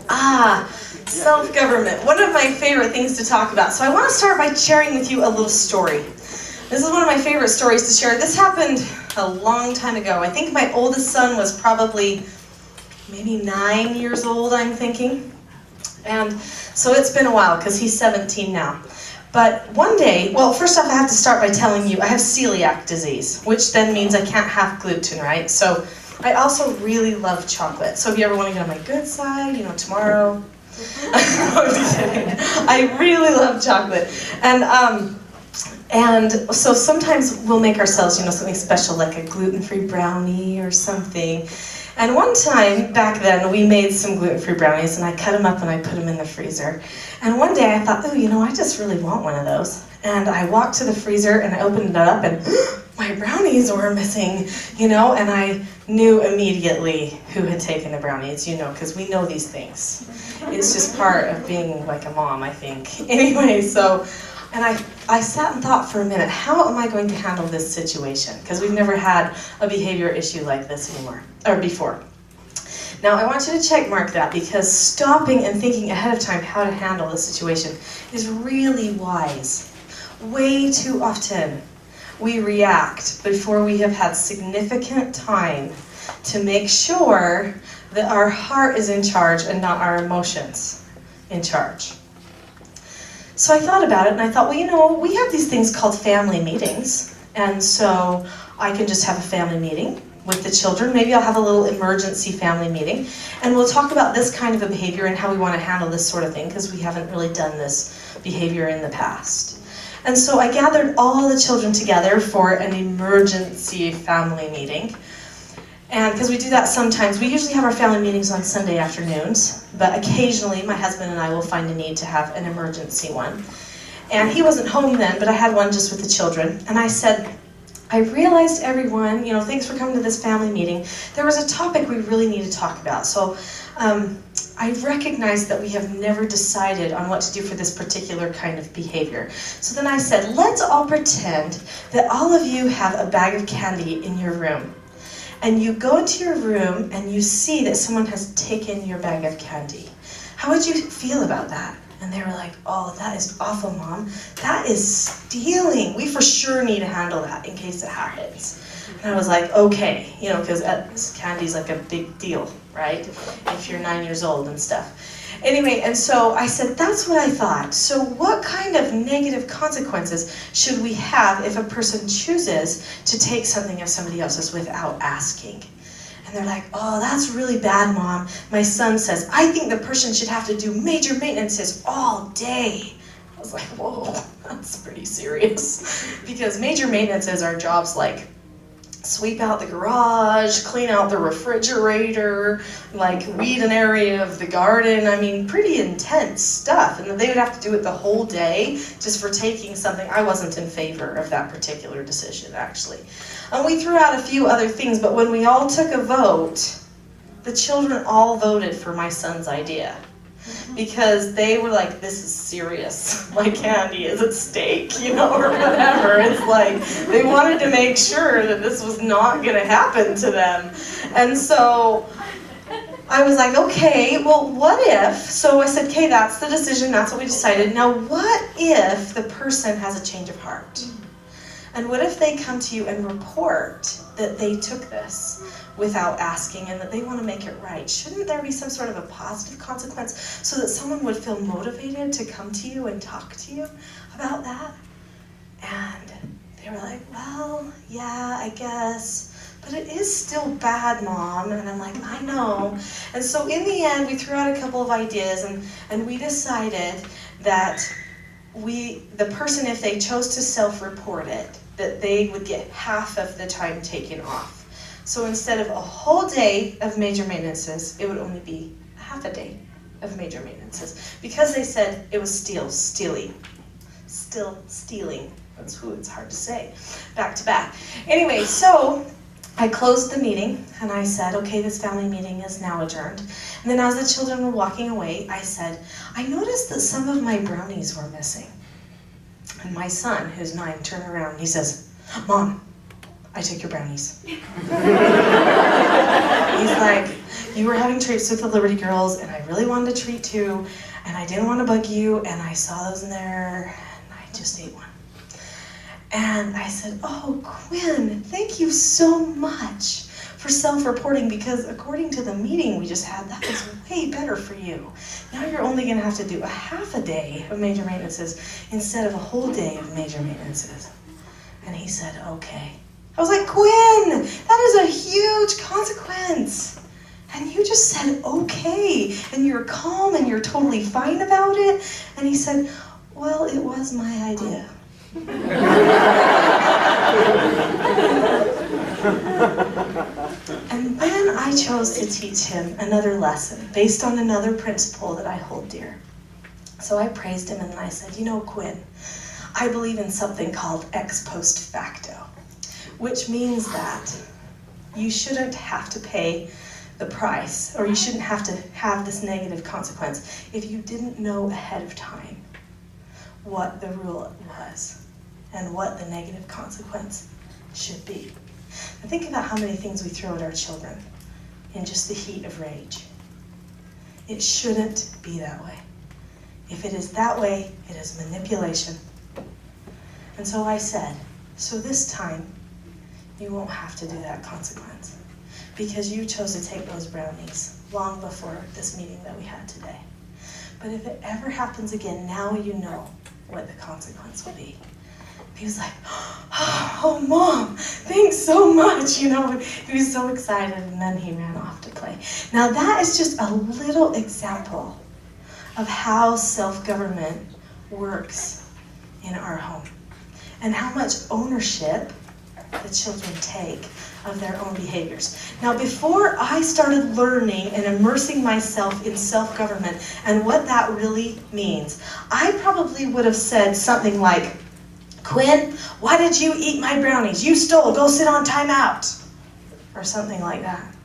Self-government. One of my favorite things to talk about. So I want to start by sharing with you a little story. This is one of my favorite stories to share. This happened a long time ago. I think my oldest son was probably maybe 9 years old, I'm thinking. And so it's been a while because he's 17 now. But one day, well, first off, I have to start by telling you I have celiac disease, which then means I can't have gluten, right? So I also really love chocolate. So if you ever want to get on my good side, tomorrow. I'm just kidding. I really love chocolate. And so sometimes we'll make ourselves, something special like a gluten-free brownie or something. And one time, back then, we made some gluten-free brownies, and I cut them up and I put them in the freezer. And one day I thought, I just really want one of those. And I walked to the freezer and I opened it up and my brownies were missing, and I knew immediately who had taken the brownies, because we know these things. It's just part of being like a mom, I think. Anyway, and I sat and thought for a minute, how am I going to handle this situation? Because we've never had a behavior issue like this before. Now, I want you to check mark that, because stopping and thinking ahead of time how to handle the situation is really wise. Way too often, we react before we have had significant time to make sure that our heart is in charge and not our emotions in charge. So I thought about it and I thought, we have these things called family meetings. And so I can just have a family meeting with the children. Maybe I'll have a little emergency family meeting. And we'll talk about this kind of a behavior and how we want to handle this sort of thing, because we haven't really done this behavior in the past. And so I gathered all the children together for an emergency family meeting. And because we do that sometimes, we usually have our family meetings on Sunday afternoons, but occasionally my husband and I will find a need to have an emergency one. And he wasn't home then, but I had one just with the children. And I said, I realized everyone, thanks for coming to this family meeting. There was a topic we really need to talk about. So I recognize that we have never decided on what to do for this particular kind of behavior. So then I said, let's all pretend that all of you have a bag of candy in your room. And you go into your room and you see that someone has taken your bag of candy. How would you feel about that? And they were like, oh, that is awful, Mom. That is stealing. We for sure need to handle that in case it happens. And I was like, okay, because candy's like a big deal, right? If you're 9 years old and stuff. Anyway, and so I said, that's what I thought. So what kind of negative consequences should we have if a person chooses to take something of somebody else's without asking? And they're like, oh, that's really bad, Mom. My son says, I think the person should have to do major maintenances all day. I was like, whoa, that's pretty serious. Because major maintenances are jobs like sweep out the garage, clean out the refrigerator, like weed an area of the garden. I mean, pretty intense stuff. And then they would have to do it the whole day just for taking something. I wasn't in favor of that particular decision, actually. And we threw out a few other things, but when we all took a vote, the children all voted for my son's idea. Because they were like, this is serious. My candy is at stake, or whatever. It's like, they wanted to make sure that this was not going to happen to them. And so I was like, okay, well, what if? So I said, okay, that's the decision. That's what we decided. Now, what if the person has a change of heart? And what if they come to you and report that they took this without asking and that they want to make it right? Shouldn't there be some sort of a positive consequence so that someone would feel motivated to come to you and talk to you about that? And they were like, well, yeah, I guess, but it is still bad, Mom. And I'm like, I know. And so in the end, we threw out a couple of ideas, and we decided that the person, if they chose to self-report it, that they would get half of the time taken off. So instead of a whole day of major maintenances, it would only be half a day of major maintenances. Because they said it was stealing. It's hard to say, back to back. Anyway, so I closed the meeting and I said, okay, this family meeting is now adjourned. And then as the children were walking away, I said, I noticed that some of my brownies were missing. And my son, who's 9, turned around and he says, Mom, I took your brownies. He's like, you were having treats with the Liberty Girls, and I really wanted a treat too, and I didn't want to bug you, and I saw those in there, and I just ate one. And I said, oh, Quinn, thank you so much for self-reporting, because according to the meeting we just had, that was way better for you. Now you're only going to have to do a half a day of major maintenances instead of a whole day of major maintenances. And he said, okay. I was like, Quinn, that is a huge consequence. And you just said, okay, and you're calm and you're totally fine about it. And he said, well, it was my idea. And then I chose to teach him another lesson based on another principle that I hold dear. So I praised him and I said, you know, Quinn, I believe in something called ex post facto, which means that you shouldn't have to pay the price, or you shouldn't have to have this negative consequence if you didn't know ahead of time what the rule was and what the negative consequence should be. Now think about how many things we throw at our children in just the heat of rage. It shouldn't be that way. If it is that way, it is manipulation. And so I said, so this time, you won't have to do that consequence, because you chose to take those brownies long before this meeting that we had today. But if it ever happens again, now you know what the consequence will be. He was like, oh, Mom, thanks so much. You know, he was so excited, and then he ran off to play. Now that is just a little example of how self-government works in our home, and how much ownership the children take of their own behaviors. Now, before I started learning and immersing myself in self-government and what that really means, I probably would have said something like, Quinn, why did you eat my brownies? You stole, go sit on timeout. Or something like that.